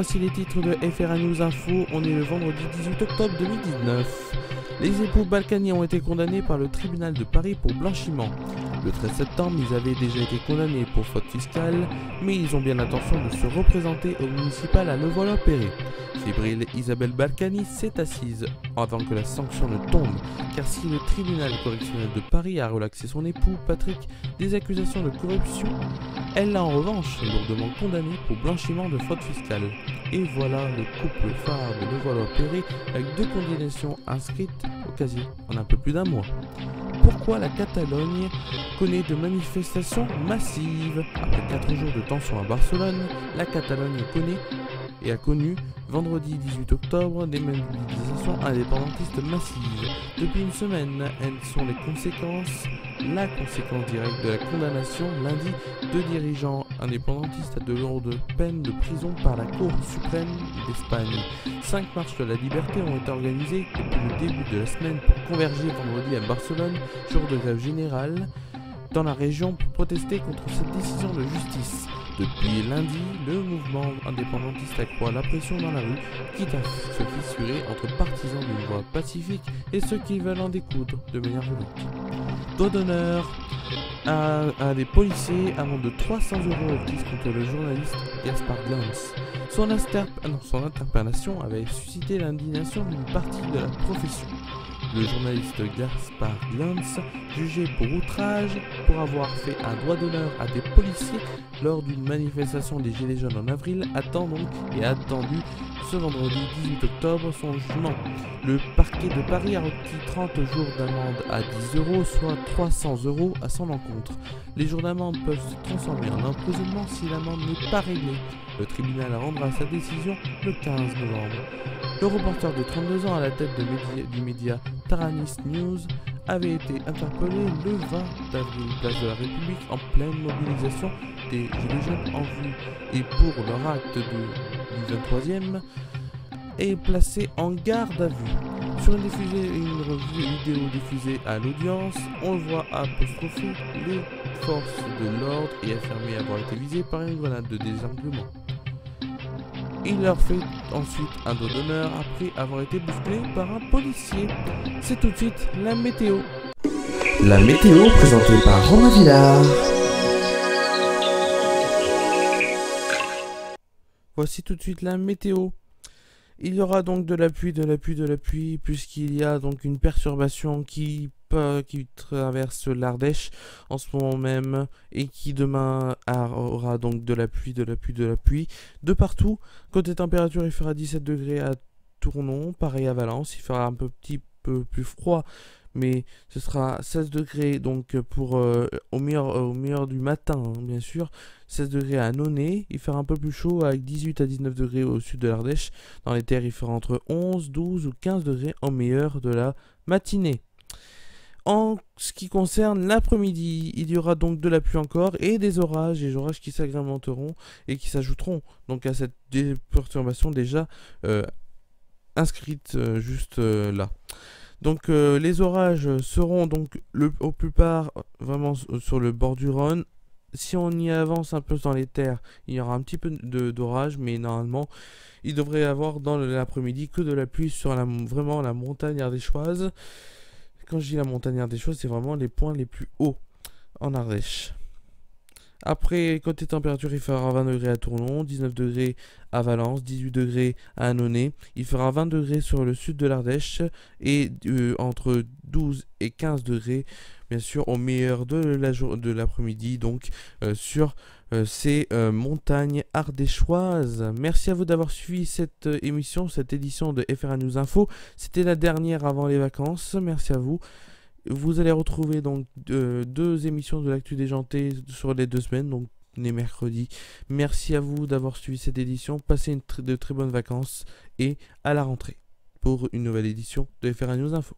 voici les titres de FRA News Info. On est le vendredi 18 octobre 2019. Les époux Balkany ont été condamnés par le tribunal de Paris pour blanchiment. Le 13 septembre, ils avaient déjà été condamnés pour faute fiscale, mais ils ont bien l'intention de se représenter au municipal à Levallois-Perret. Fébrile, Isabelle Balkany s'est assise avant que la sanction ne tombe, car si le tribunal correctionnel de Paris a relaxé son époux, Patrick, des accusations de corruption, elle l'a en revanche lourdement condamné pour blanchiment de fraude fiscale. Et voilà le couple phare de Levallois-Perret avec 2 condamnations inscrites au casier en un peu plus d'un mois. Pourquoi la Catalogne connaît de manifestations massives? Après 4 jours de tension à Barcelone, la Catalogne connaît et a connu vendredi 18 octobre des mobilisations indépendantistes massives. Depuis une semaine, elles sont la conséquence directe de la condamnation lundi de dirigeants indépendantistes à de lourdes peines de prison par la Cour suprême d'Espagne. 5 marches de la liberté ont été organisées depuis le début de la semaine pour converger vendredi à Barcelone, jour de grève générale dans la région pour protester contre cette décision de justice. Depuis lundi, le mouvement indépendantiste accroît la pression dans la rue, quitte à se fissurer entre partisans d'une voie pacifique et ceux qui veulent en découdre de manière violente. Doigt d'honneur à des policiers amende de 300 € prise contre le journaliste Gaspard Glanz. Son interpellation avait suscité l'indignation d'une partie de la profession. Le journaliste Gaspard Glanz, jugé pour outrage pour avoir fait un doigt d'honneur à des policiers lors d'une manifestation des Gilets jaunes en avril, attend donc et a attendu ce vendredi 18 octobre son jugement. Le parquet de Paris a requis 30 jours d'amende à 10 €, soit 300 € à son encontre. Les jours d'amende peuvent se transformer en emprisonnement si l'amende n'est pas réglée. Le tribunal rendra sa décision le 15 novembre. Le reporter de 32 ans à la tête du média Taranis News avait été interpellé le 20 avril, place de la République, en pleine mobilisation des Gilets jaunes en vue et pour leur acte du 23e est placé en garde à vue. Sur une vidéo diffusée à l'audience, on le voit apostropher les forces de l'ordre et affirmer avoir été visé par une grenade de désarmement. Il leur fait ensuite un dos d'honneur après avoir été bousculé par un policier. C'est tout de suite la météo. La météo présentée par Romain Villard. Voici tout de suite la météo. Il y aura donc de la pluie, puisqu'il y a donc une perturbation qui traverse l'Ardèche en ce moment même et qui demain aura donc de la pluie de partout. Côté température, il fera 17 degrés à Tournon, pareil à Valence, il fera un petit peu plus froid, mais ce sera 16 degrés donc pour au meilleur du matin, hein, bien sûr. 16 degrés à Annonay, il fera un peu plus chaud avec 18 à 19 degrés au sud de l'Ardèche. Dans les terres, il fera entre 11, 12 ou 15 degrés au meilleur de la matinée. En ce qui concerne l'après-midi, il y aura donc de la pluie encore et des orages qui s'agrémenteront et qui s'ajouteront donc à cette perturbation déjà inscrite juste là. Donc les orages seront donc au plupart vraiment sur le bord du Rhône. Si on y avance un peu dans les terres, il y aura un petit peu d'orage, mais normalement, il devrait y avoir dans l'après-midi que de la pluie sur vraiment la montagne ardéchoise. Quand je dis la montagne ardéchoise, c'est vraiment les points les plus hauts en Ardèche. Après, côté température, il fera 20 degrés à Tournon, 19 degrés à Valence, 18 degrés à Annonay. Il fera 20 degrés sur le sud de l'Ardèche et entre 12 et 15 degrés, bien sûr, au meilleur de l'après-midi, donc sur ces montagnes ardéchoises. Merci à vous d'avoir suivi cette édition de FRA News Info. C'était la dernière avant les vacances. Merci à vous. Vous allez retrouver donc 2 émissions de l'actu déjantée sur les 2 semaines, donc les mercredis. Merci à vous d'avoir suivi cette édition. Passez de très bonnes vacances et à la rentrée pour une nouvelle édition de FRA News Info.